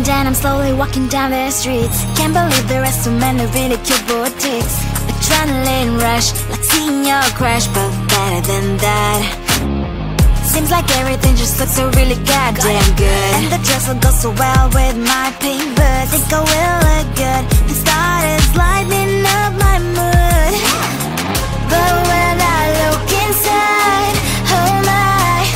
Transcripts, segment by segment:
me down, I'm slowly walking down the streets. Can't believe there are so many really cute boutiques. Adrenaline rush, like seeing your crush, but better than that. Seems like everything just looks so really goddamn good. And the dress will go so well with my pink boots. Think I will look good. The started lighting up my mood. But when I look inside, oh my,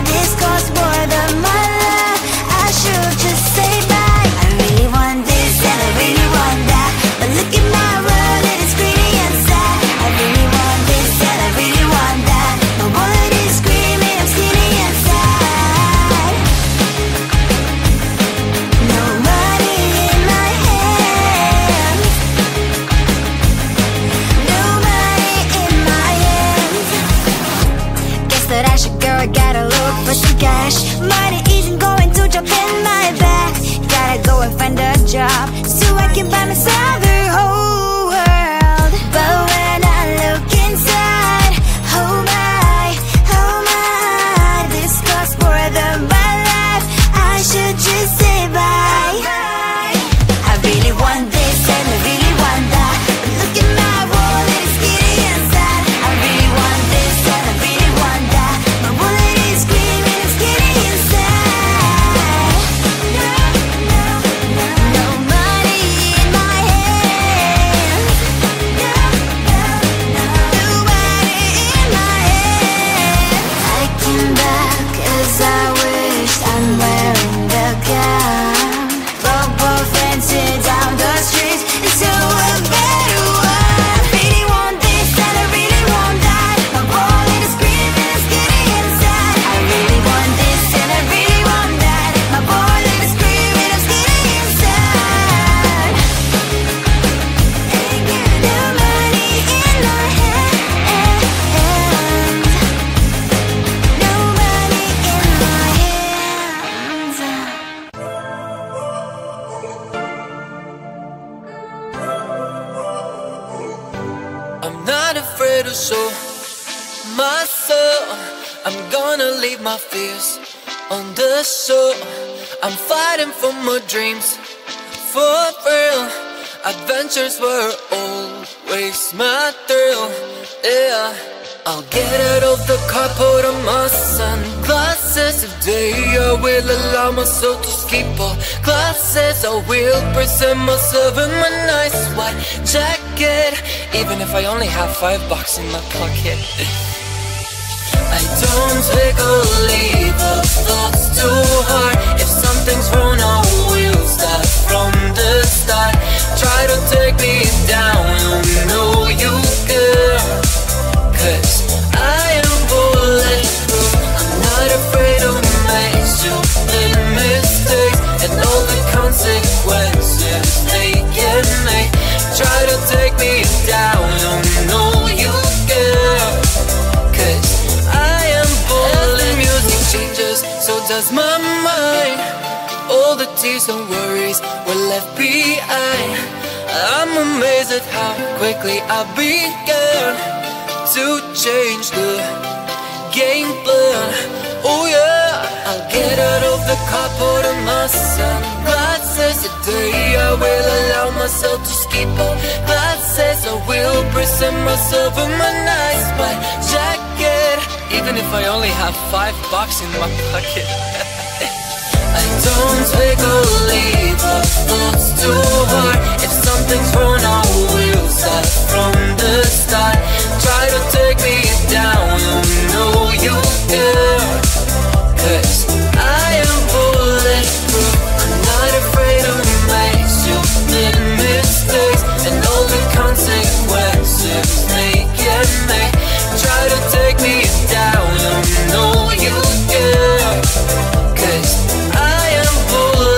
this costs more than my love. I should just say bye. I really want this and I really want that, but look at my world, it is pretty and sad. I really want this and I really want that. My wallet is screaming, I'm skinny and sad. No money in my hands. No money in my hands. Guess that I should go, I gotta look for some cash. Money isn't going to jump in my back. Gotta go and find a job so I can buy myself the whole world. But when I look inside, oh my, this costs more than my life. I should just say bye. I really want this and I really want that, but look at my wallet, it's skinny and sad. I really want this and I really want that. My wallet is screaming, I'm skinny and sad. No money in my hands. No money in my hands. I came back as I wished, I'm wearing the gown. Both fancy down the streets into a better one. I really want this and I really want that. My wallet is screaming, I'm skinny and sad. I really want this and I really want that. My wallet is screaming, I'm skinny and sad. Ain't got no money in my hands. No money in my hands. I'm not afraid to show myself. I'm gonna leave my fears on the show. I'm fighting for my dreams, for real. Adventures were always my thrill, yeah. I'll get out of the car, put on my sunglasses. Today I will allow myself to skip all classes. I will present myself in my nice white jacket, even if I only have $5 in my pocket. I don't take or leave the thoughts too hard. If something's wrong, I will start from the start. Try to take me down, you know you care, 'cause I am bulletproof. I'm not afraid to make stupid mistakes and all the consequences they can make. Try to take me down, you know you care, 'cause I am bulletproof. As the music changes, so does my mind. All the tears and worries were left behind. I'm amazed at how quickly I began to change the game plan. Oh yeah, I'll get out of the car, put on my sunglasses. Today I will allow myself to skip all classes. I will present myself in my nice white jacket, even if I only have $5 in my pocket. I don't take or leave the thoughts too hard. If something's wrong, I will start from the start. Try to take me down, you know you care, 'cause I am bulletproof. I'm not afraid to make stupid mistakes and all the consequences they can make. Try to take me down, you know you care, 'cause I am bulletproof.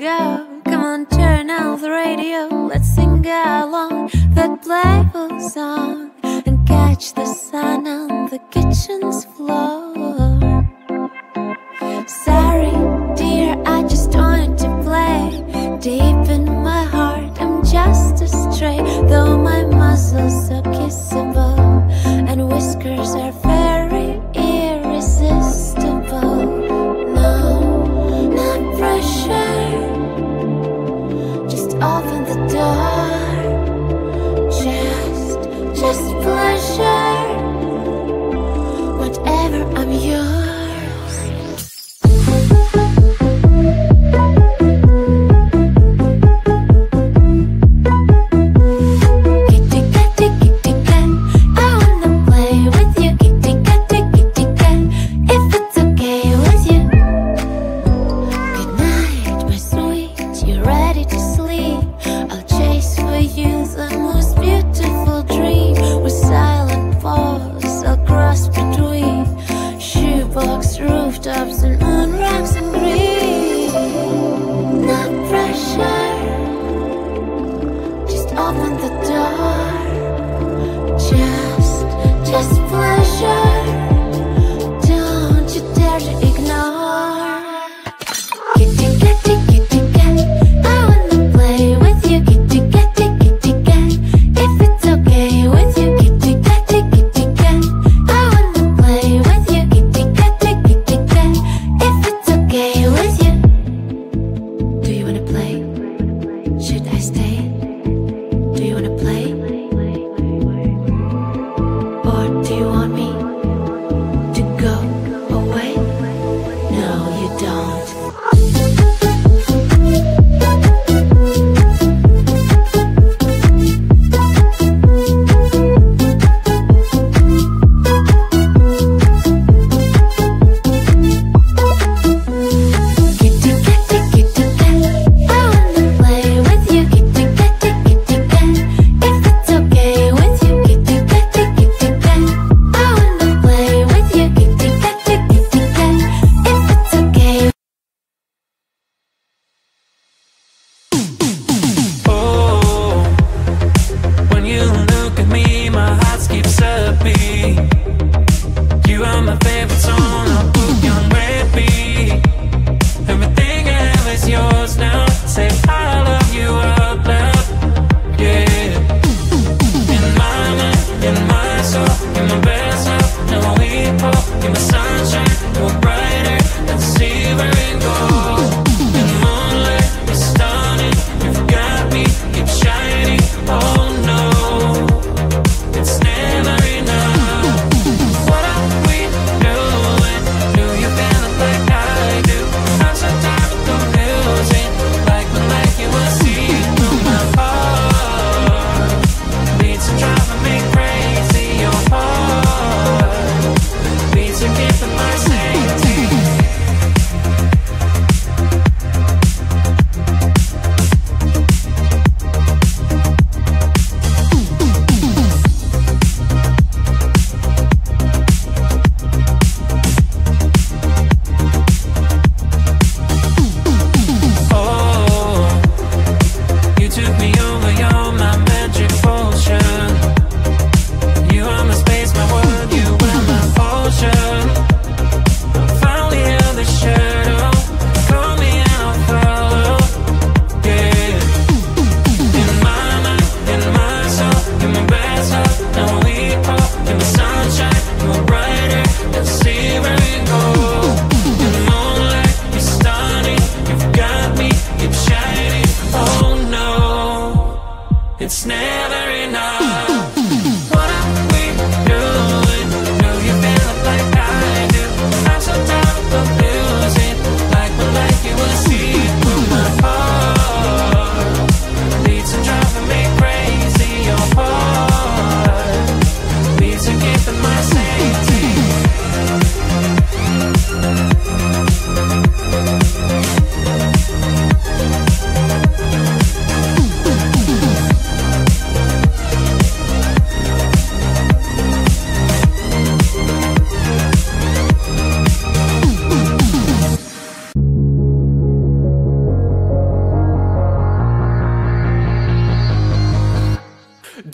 go. Come on, turn on the radio, let's sing along that playful song and catch the sun on the kitchen's floor. Sorry, dear, I just wanted to play. Deep in my heart, I'm just a stray. Though my muscles are kissable and whiskers are very irresistible. No, not pressure. Just open the door. Just pleasure. Whatever, I'm yours.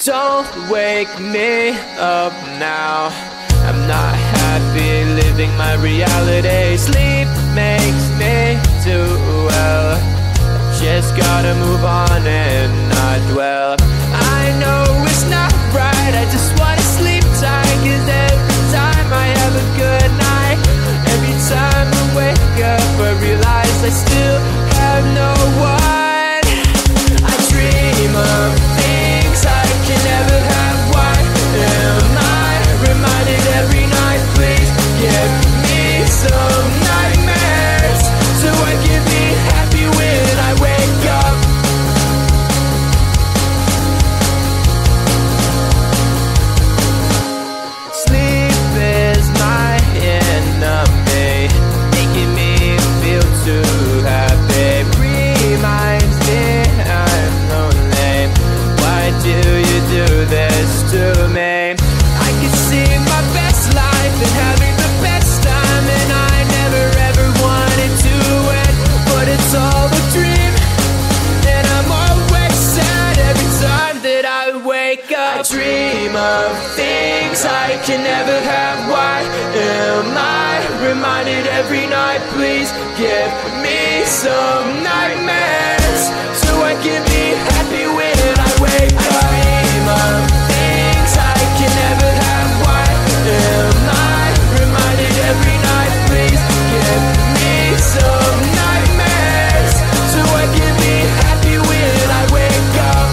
Don't wake me up now. I'm not happy living my reality. Sleep makes me do well. Just gotta move on and not dwell. I know it's not right, I just wanna sleep tight. Cause every time I have a good night, every time I wake up I realize I still have no one. I dream of things I can never have. Why am I reminded every night? Please give me some nightmares so I can be happy when I wake up. Sleep is my enemy, making me feel too happy. Reminds me I'm lonely. Why do you do this to me? I could see my best life and having the best time, and I never ever wanted to end, but it's all a dream, and I'm always sad every time that I wake up. I dream of things I can never have. Why am I reminded every night? Please give me some nightmares so I can be happy when I wake up. I dream of things I can never have. Why am I reminded every night? Please give me some nightmares so I can be happy when I wake up.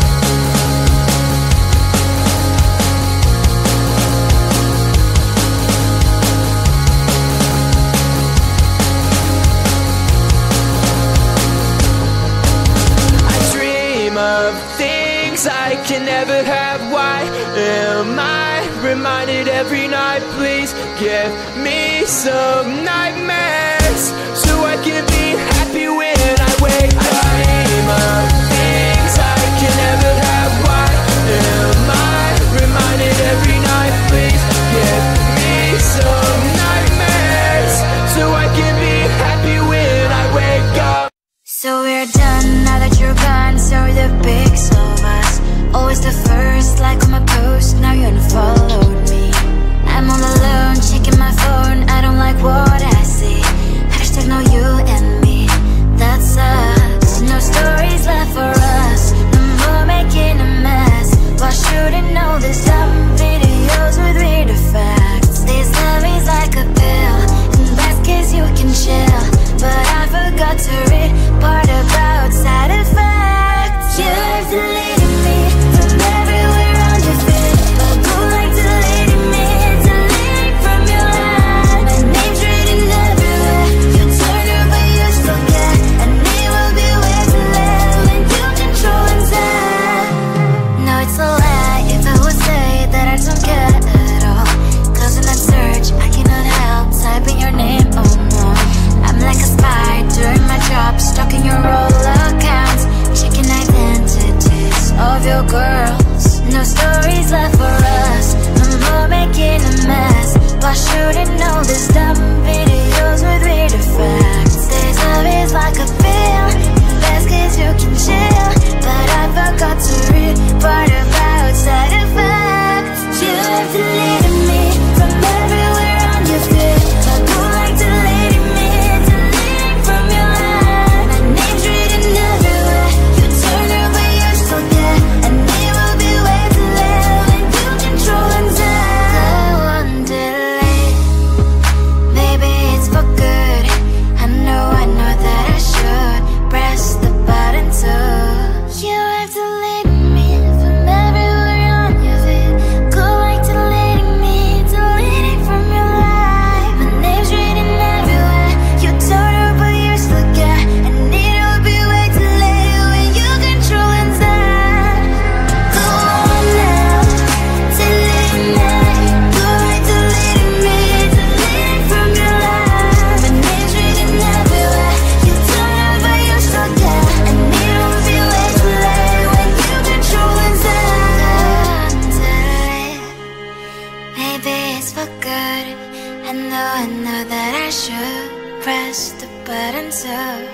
I dream of things I can never have. Why am I reminded every night? Please give me some nightmares so I can be happy when I wake up. I dream of things I can never have. Why am I reminded every night? Please give me some nightmares so I can be happy when I wake up. So we're done now that you're gone. So we're the pics of us, always the first, like on my post. Now you unfollowed me. I'm all alone, checking my phone. I don't like what I see. Hashtag no you and me. That sucks. No stories left for us. No more making a mess. Why shouldn't know this dumb videos with weird effects? This love is like a pill. In best case you can chill, but I forgot to read part about side effects. You've deleted me from everywhere on your feed, but go like deleting me, deleting from your life. My name's written everywhere. You turn her but you still care, and it will be way too late when you control inside. No, it's a lie if I would say that I don't care at all. Cause in that search I cannot help typing your name, oh no. I'm like a spy doing my job, stalking your roll accounts, checking identities of your girls. No stories left for us, no more making a mess. Why shouldn't know this dumb videos with weird effects? This love is like a pill. Best case you can chill, but I forgot to read part about side effects. You've deleted me from everywhere on your feed, but go like deleting me, deleting from your life. My name's written everywhere. You turn her but you still care, and it will be way too late when you control inside. Go on, delete. Maybe it's for good. I know that I should press the button too. You have deleted me from everywhere on your feed. Go like deleting me, deleting from your life. My name's written everywhere. You told her but you still care, and it'll be way too late when you control inside. Go on now, delete me. Go like deleting me, deleting from your life. My name's written everywhere. You told her but you still care, and it'll be way too late when you control inside. Delete. Maybe it's for good. I know that I should press the button too.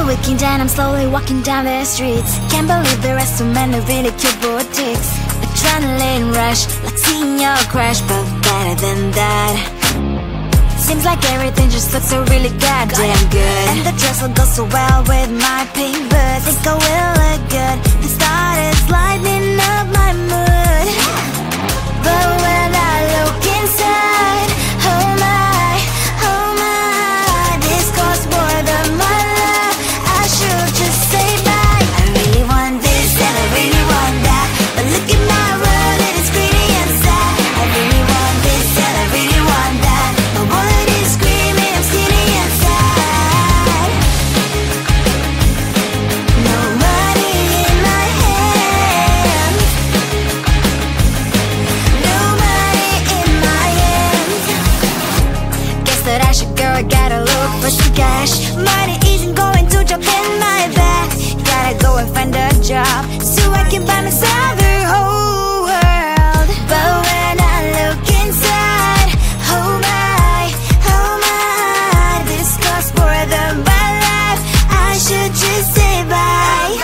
weekend and I'm slowly walking down the streets. Can't believe there are so many really cute boutiques. Adrenaline rush, like seeing your crush, but better than that. Seems like everything just looks so really goddamn good. And the dress will go so well with my pink boots. Think I will look good. The start is lighting up my mood. But when I look inside, oh my, this costs more than my life. I should just say bye. I really want this and I really want that, but look at my world and it's pretty and sad. I really want this and I really want that. My wallet is screaming, I'm skinny and sad. No money in my hands. No money in my hands. Guess that I should go, I gotta look for some cash. Money isn't going to drop in my bag. Gotta go and find a job so I can buy myself the whole world. But when I look inside, oh my, this costs more than my life. I should just say bye.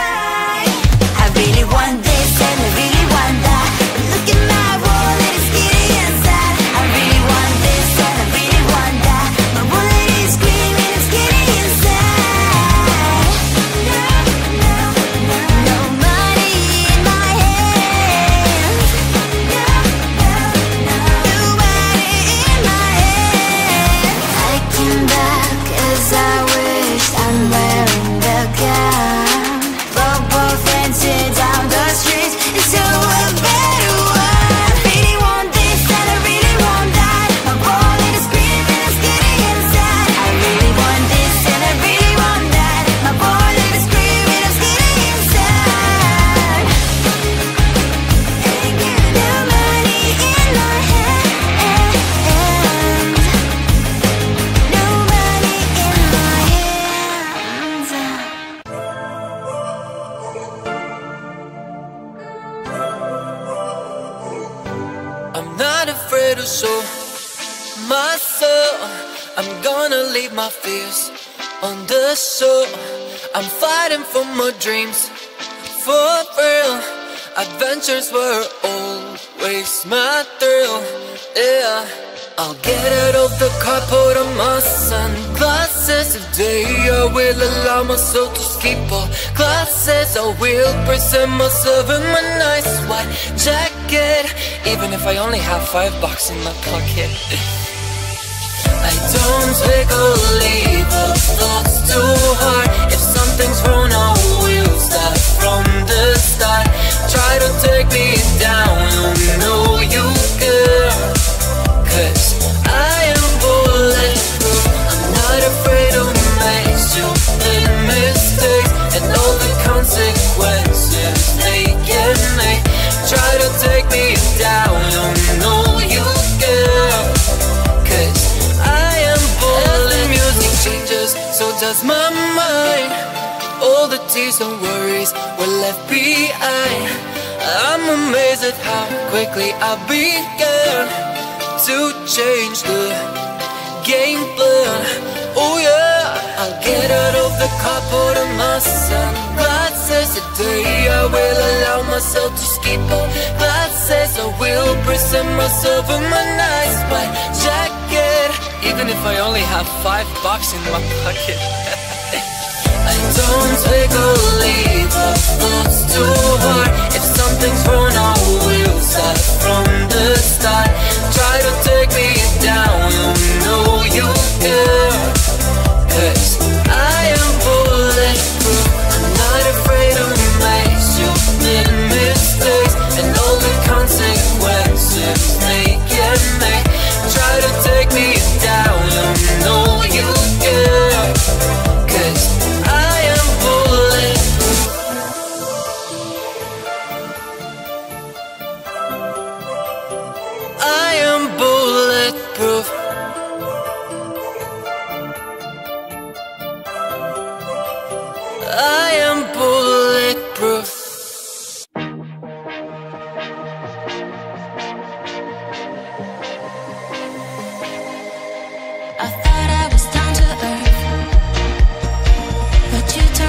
I really want this and I really want that, but look at my wallet, it's skinny and sad. I really want this and I really want that. My wallet is screaming, it's skinny and sad. No money in my hands. No money in my hands. I came back as I wished. I'm wearing the gown, but both dancing down the streets into a better one. I really want this and I really want that. My wallet is screaming, it's skinny and sad. I really want this and I really want that. My wallet is screaming, I'm skinny and sad. No money in my hands. No money in my hands. I'm not afraid to show my soul. I'm gonna leave my fears on the show. I'm fighting for my dreams, for real. Adventures were always my thrill, yeah. I'll get out of the car, put on my sunglasses. Today I will allow myself to skip all classes. I will present myself in my nice white jacket, even if I only have $5 in my pocket. I don't take or leave the thoughts too hard. If something's wrong, I will start from the start. Try to take me down, you know you care, 'cause I am bulletproof. I'm not afraid to make stupid mistakes and all the consequences they can make. Try to take me down, you know you care, 'cause I am bulletproof. As the music changes, so does my mind. All the tears and worries were left behind. I'm amazed at how quickly I began to change the game plan. Oh yeah, I'll get out of the car, put on my sunglasses. Today I will allow myself to skip all classes. I will present myself in my nice white jacket, even if I only have $5 in my pocket. I don't take or leave the thoughts too hard. If something's wrong, I will start from the start. Try to take me down, you know you care, 'cause I am bulletproof. I'm not afraid to make stupid mistakes and all the consequences they can make. Try to take me down, you know you care, 'cause I am bulletproof. I am bulletproof. I am bulletproof. I thought I was down to earth, but you told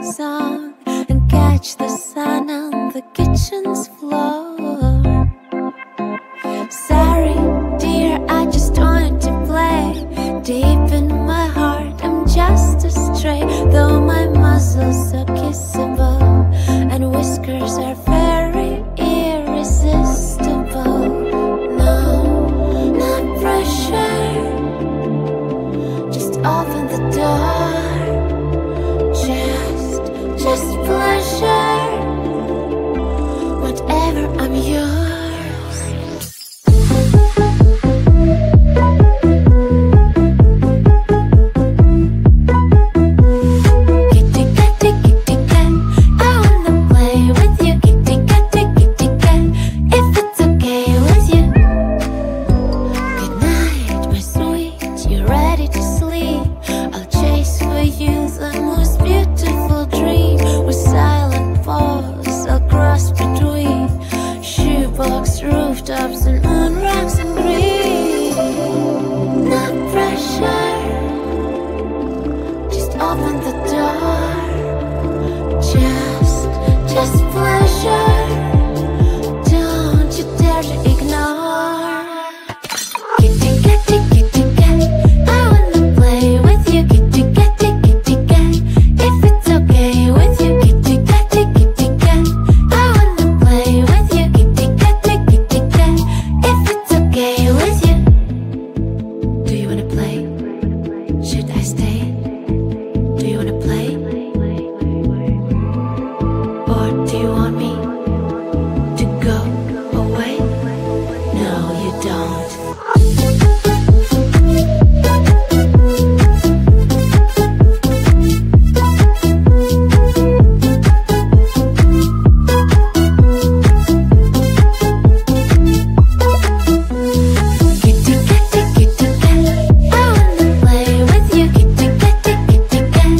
sings on and catch the sun on the kitchen's floor. Sorry, dear, I just wanted to play. Deep in my heart, I'm just a stray. Though my muscles are kissable and whiskers are very irresistible. No, not pressure. Just open the door. Just pleasure. Whatever, I'm yours. Rooftops and moon rocks and green. Not pressure. Just open the door. Just pleasure. Don't you dare to ignore. Kitty, kitty, kitty cat, I wanna play with you. Kitty, kitty, kitty cat, if it's okay with you. Kitty, kitty, kitty cat, I wanna play with you. Kitty, kitty, kitty cat, if it's okay with you. Do you wanna play? Should I stay? Do you wanna play? Or do you want me to go away? No, you don't. Kitty, kitty, kitty cat, I wanna play with you. Kitty, kitty, kitty cat,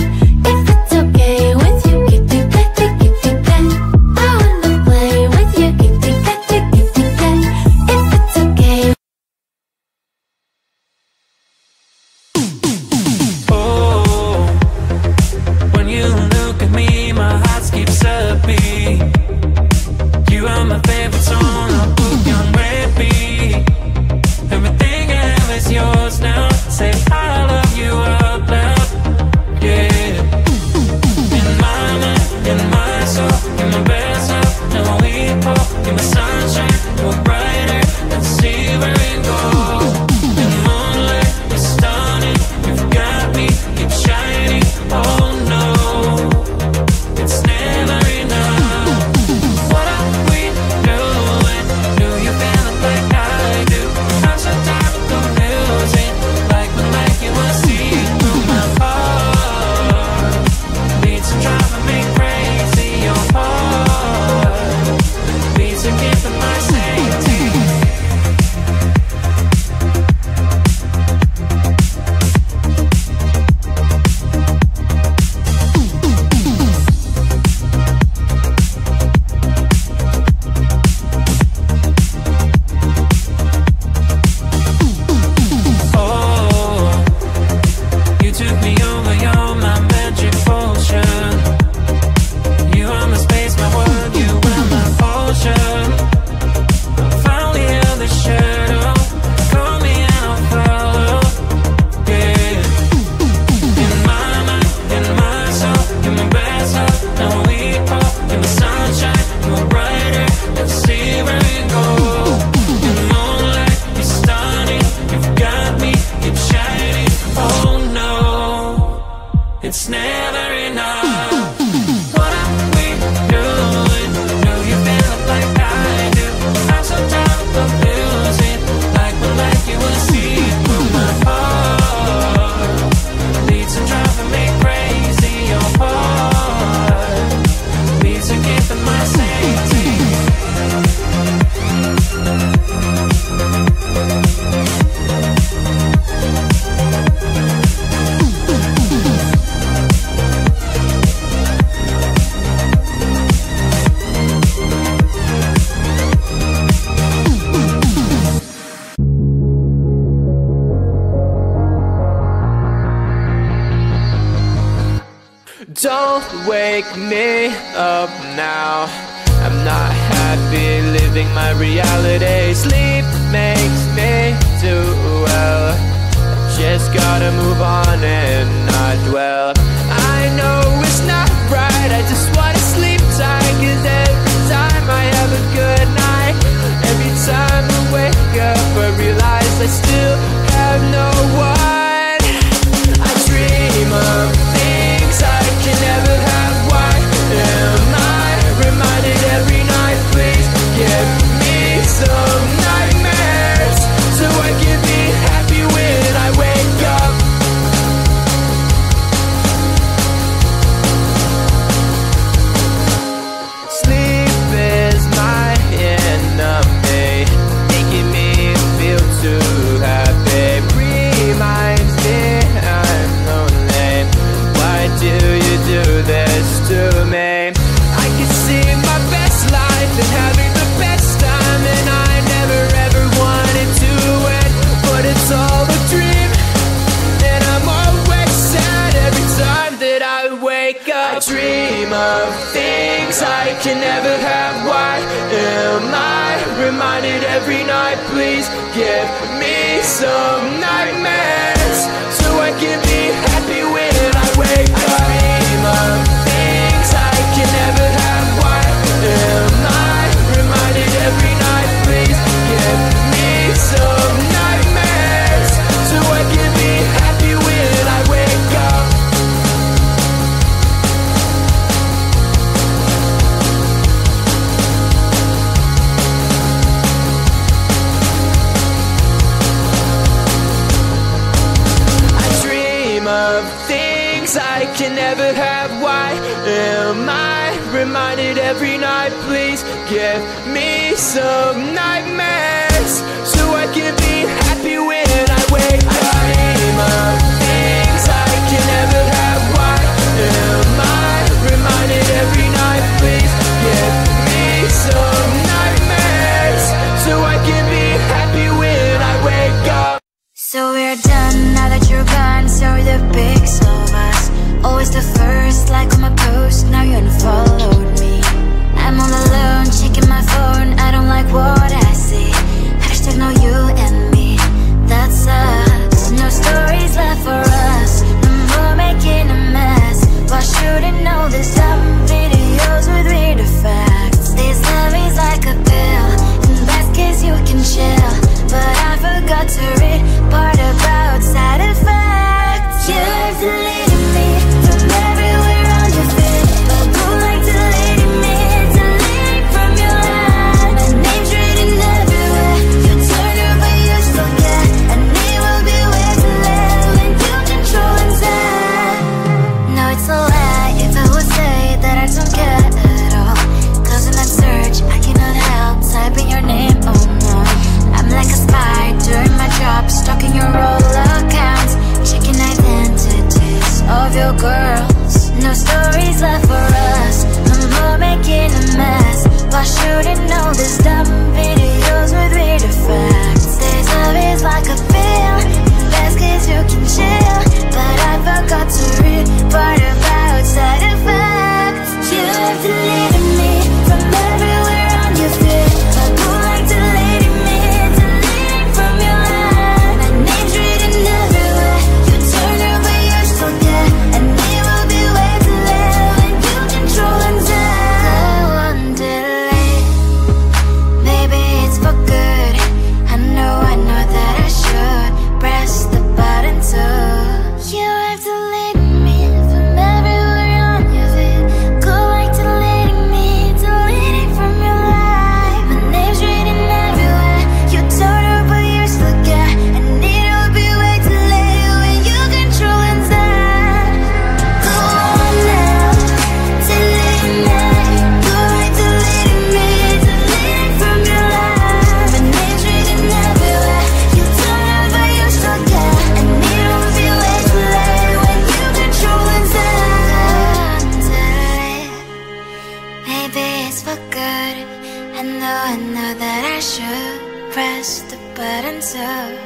if it's okay with you. Kitty, kitty, kitty cat, I wanna play with you. Kitty, kitty, kitty cat, if it's okay. Oh, when you look at me, my heart skips a beat. You are my favorite song, I'll put you on repeat. Everything I have is yours now. Say I love you out loud, yeah. In my mind, in my soul, in my best love, no equal. In my sunshine, we're brighter than silver and gold. The moonlight is stunning, you've got me, keep shining. Oh no, it's never enough. What are we doing? Do you feel it like I do? I'm so tired of confusing, like you will see through my heart. Beats are driving me crazy, your heart. Beats are giving my safety. Oh, you took me over, you're my magic potion. wake me up now. I'm not happy living my reality. Sleep makes me do well. I just gotta move on and not dwell. I know it's not right, I just wanna sleep tight. Cause every time I have a good night, every time I wake up I realize I still have no one. I dream of things I can never have. Why am I reminded every night? Please give me some nightmares so I can be happy when I wake up. Sleep is my enemy, making me feel too happy. Reminds me I'm lonely. Why do you do this to me? I can see my best life and having the best time, and I never ever wanted to end, but it's all a dream, and I'm always sad every time that I wake up. I dream of things I can never have. Why am I reminded every night? Please give me some nightmares so I can be happy when I wake up. I dream of things I can never have. Why am I reminded every night? Please give me some nightmares so I can be happy when I wake up. I dream of things I can never have. Why am I reminded every night? Please give me some nightmares so I can be happy when I wake up. I dream of things I can never have. Why am I reminded every night? Please give me some nightmares so I can be happy when I wake up. So we're done now that you're gone. Sorry the pics of us, always the first like on my post. Now you unfollowed me. I'm all alone checking my phone. I don't like what I see. Hashtag no you and me. That sucks. No stories left for us. No more making a mess. Why shouldn't know this dumb videos with weird effects? This love is like a pill. In best case you can chill, but I forgot to read part about side effects. You're deleting me from everywhere on your feed, but who like deleting me, deleting from your head? My name's written everywhere. You turn her but you still get, and it will be way too late when you control and say. No, it's a lie if I would say that I don't care at all. Cause in that search I cannot help typing your name, oh no. I'm like a spy doing my job, stalking your roll accounts, checking identities of your girls. No stories left for us, no more making a mess. Why shouldn't know this dumb videos with weird effects? This love is like a pill, in best case you can chill, but I forgot to read part about side effects. You have deleted me from everywhere on your feed, but who like deleting me, deleting from your head? My name's written everywhere. You turn her but you still get, and it will be way too late when you control and say. Go on, delete. Maybe it's for good. I know that I should press the button too. You have deleted me from everywhere on your feed. Go like deleting me, deleting from your life. My name's written everywhere. You told her but you still get, and it'll be way too late when you control and say. Go on now, delete me. Go like deleting me, deleting from your life. My name's written everywhere. You told her but you still get, and it'll be way too late when you control and say. Maybe it's for good. I know that I should press the button too.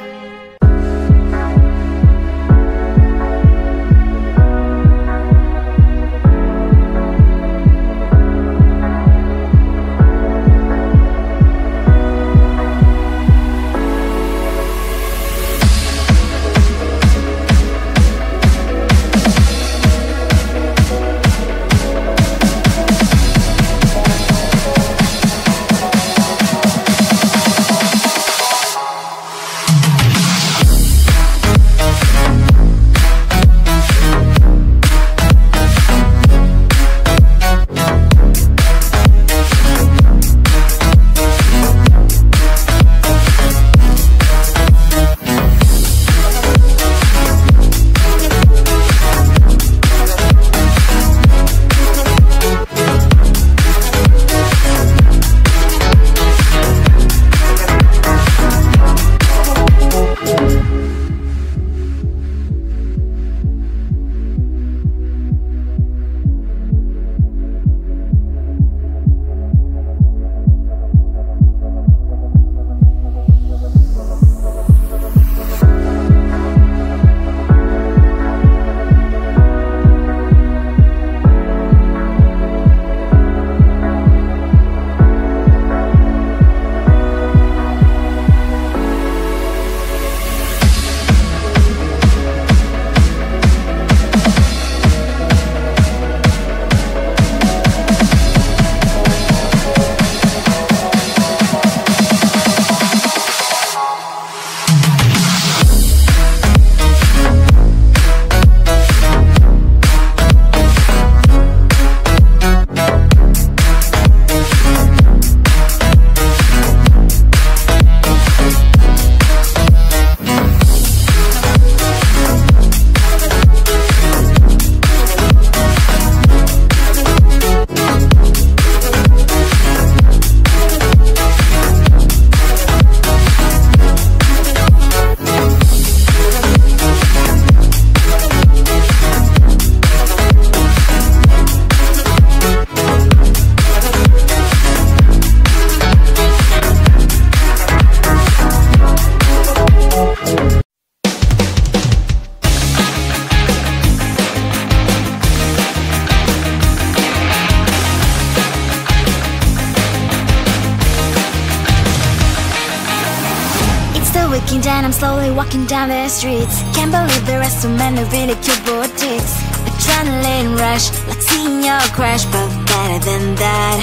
Breaking down, I'm slowly walking down the streets. Can't believe there are so many really cute boutiques. Adrenaline rush, like seeing your crush, but better than that.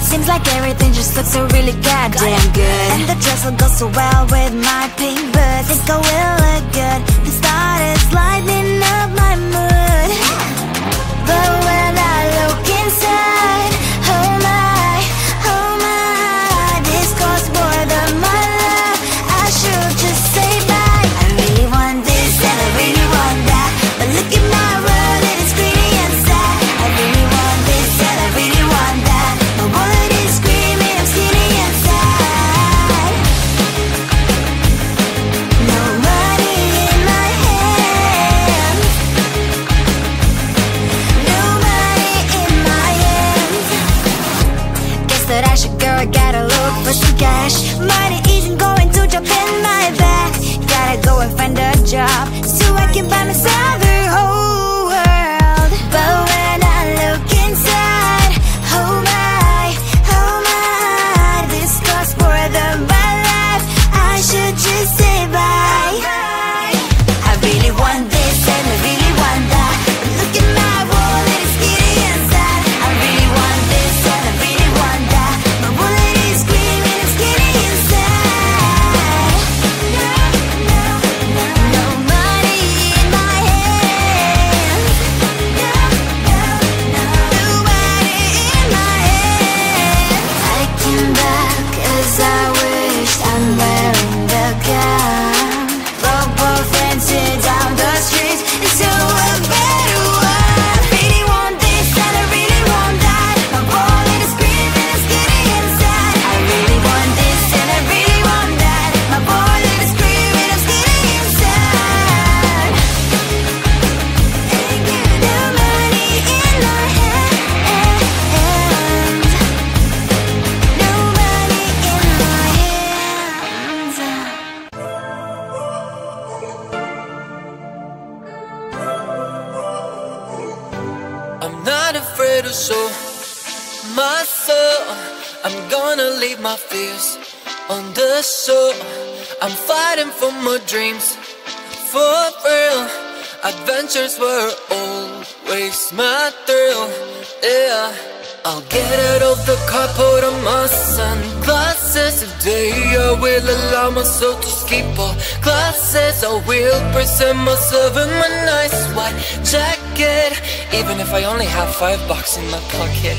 Seems like everything just looks so really goddamn good. And the dress will go so well with my pink boots. Think I will look good. The start is lighting up my mood. But when I look inside, oh my, this costs more than my love. I should just say bye. I really want this and I really want that, but look at my world, it is pretty and sad. I really want this and I really want that. My wallet is screaming, I'm skinny and sad. No money in my hands. No money in my hands. Guess that I should go, I gotta look for some cash. Money isn't going to jump in my bag. Gotta go and find a job so I can buy myself the whole world. But when I look inside, oh my, this costs more than my life. I should just say bye. I really want this and I really want that, but look at my wallet, it's skinny inside. I really want this and I really want that. My wallet is screaming, I'm skinny inside. No money in my hands. No money in my hands. I came back as I wished, I'm wearing the gown. Both dancing down the streets into a better one. I really want this and I really want that. My wallet is screaming, I'm skinny inside. I really want this and I really want that. My wallet is screaming, I'm skinny inside. No money in my hands. No money in my hands. I'm not afraid to show my soul. I'm gonna leave my fears on the shore. I'm fighting for my dreams, for real. Adventures were always my thrill, yeah. I'll get out of the car, put on my sunglasses. Today I will allow myself to skip all classes. I will present myself in my nice white jacket, even if I only have $5 in my pocket.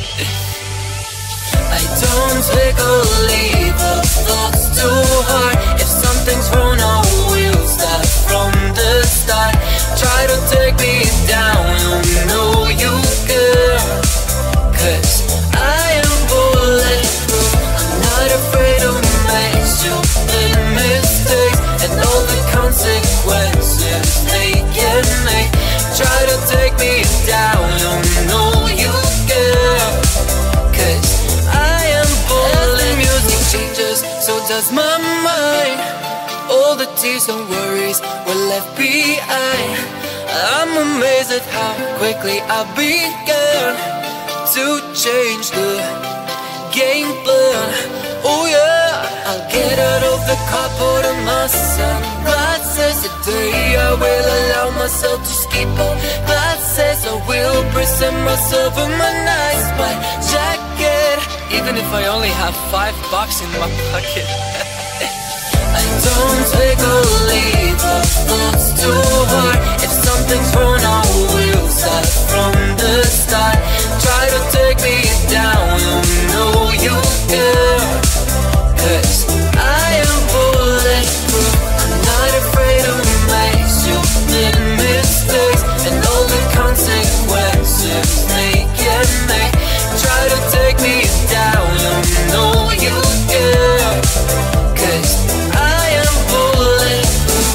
I don't take or leave the thoughts too hard. If something's wrong, I will start from the start. Try to take me down, you know you can, 'cause I am bulletproof. I'm not afraid to make stupid mistakes and all the consequences they can make. Try to take me down, you know you can, 'cause I am bulletproof. As the music changes, so does my mind. All the tears and worries were left behind. I'm amazed at how quickly I began to change the game plan. Oh yeah, I'll get out of the car, put on my sunglasses. Today I will allow myself to skip all classes. I will present myself in my nice white jacket, even if I only have $5 in my pocket. I don't take or leave the thoughts too hard. If something's wrong, I will start from the start. Try to take me down, you know you can, 'cause I am bulletproof. I'm not afraid to make stupid mistakes and all the consequences they can make. Try to take me down, you know you can, 'cause I am bulletproof.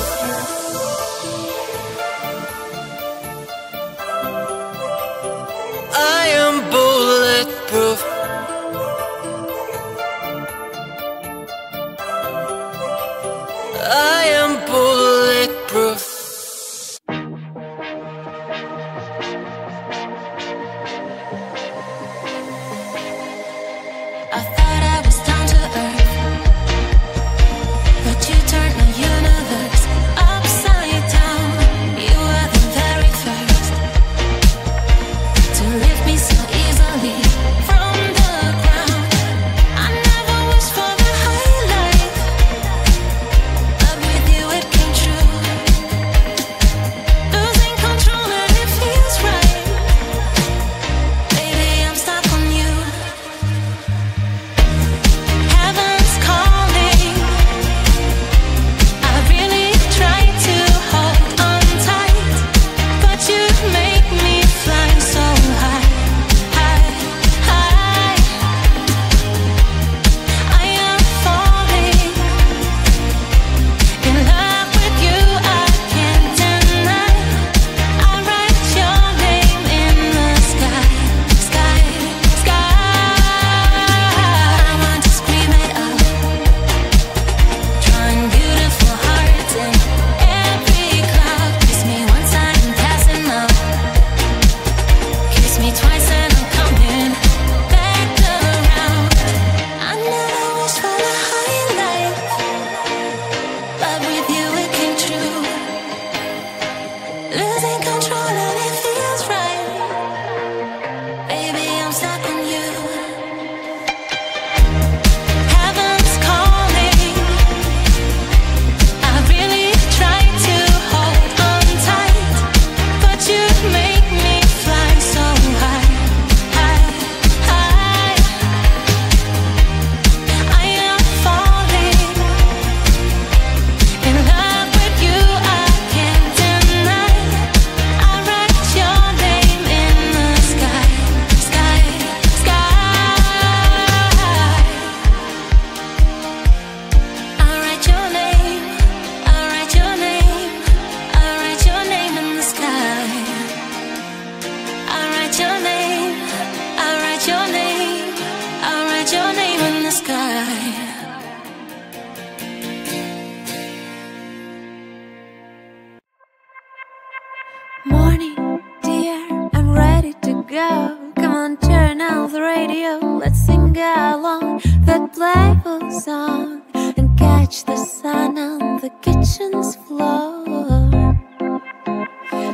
Come on, turn out the radio, let's sing along that playful song and catch the sun on the kitchen's floor.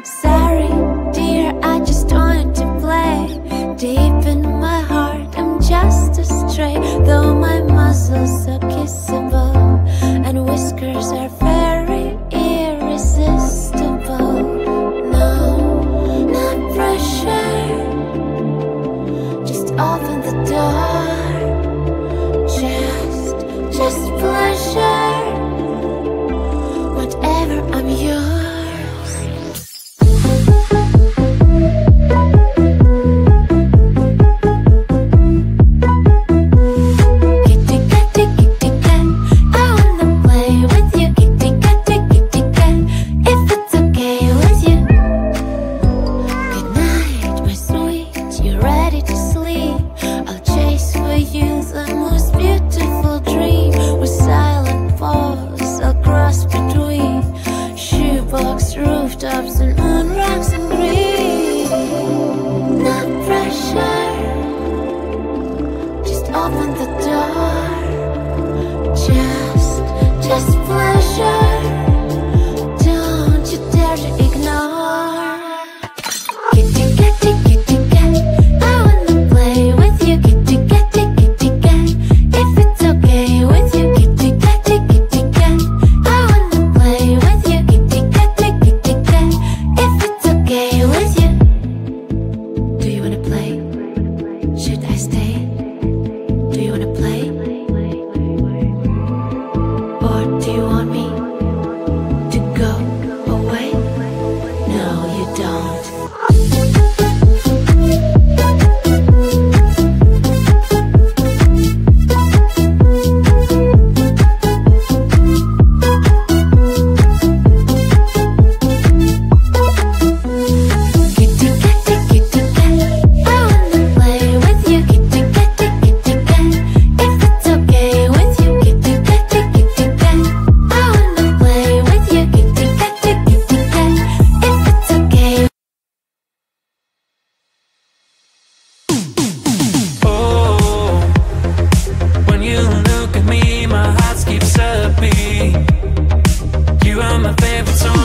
Sorry, dear, I just wanted to play. Deep in my heart, I'm just a stray. Though my muscles are kissable and whiskers are very irresistible. No, not pressure. Just open the door. Just pleasure. Whatever, I'm yours. Rooftops and moon rocks and green. Not pressure. Just open the door. Just pleasure. Don't you dare to ignore. Kitty, kitty, kitty cat, I wanna play with you. Kitty, kitty, kitty cat, if it's okay with you. Kitty, kitty, kitty cat, I wanna play with you. Kitty, kitty, kitty cat, if it's okay with you. Do you wanna play? Should I stay? Do you wanna play? Or do you want me to go away? No, you don't. Kitty, kitty, kitty cat, I wanna play with you. Kitty, kitty, kitty cat, if it's okay with you. Kitty, kitty, kitty cat, I wanna play with you. Kitty, kitty, kitty cat, if it's okay. Oh, when you look at me, my heart skips a beat. You are my favorite song.